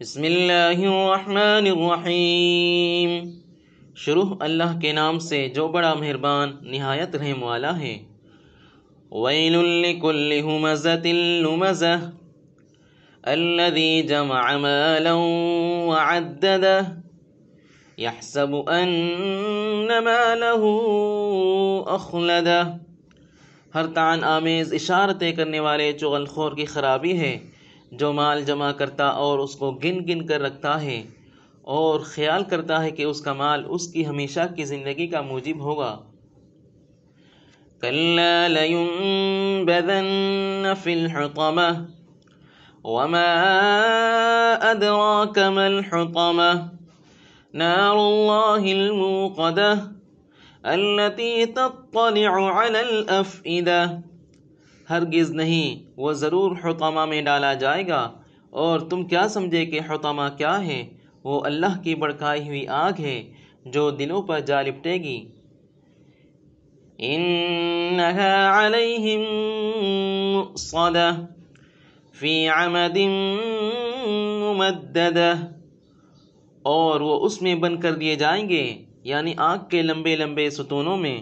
بسم اللہ الرحمن الرحیم، شروع اللہ کے نام سے جو بڑا مہربان نہایت رحم والا ہے۔ ویل لکل ہمزۃ لمزہ الذی جمع مالا وعددہ یحسب ان مالہ اخلدہ۔ ہر طعن آمیز اشارتیں کرنے والے چغل خور کی خرابی ہے جو مال جمع کرتا اور اس کو گن گن کر رکھتا ہے اور خیال کرتا ہے کہ اس کا مال اس کی ہمیشہ کی زندگی کا موجب ہوگا۔ کلا لینبذن فی الحطمہ وما ادراک ما الحطمہ نار اللہ الموقدہ التی تطلع علی الافئدہ۔ ہرگز نہیں، وہ ضرور حطمہ میں ڈالا جائے گا، اور تم کیا سمجھے کہ حطمہ کیا ہے؟ وہ اللہ کی بھڑکائی ہوئی آگ ہے جو دلوں پر جا لپٹے گی۔ انہا علیہم مؤصدہ فی عمد ممددہ۔ اور وہ اس میں بند کر دیے جائیں گے، یعنی آگ کے لمبے لمبے ستونوں میں۔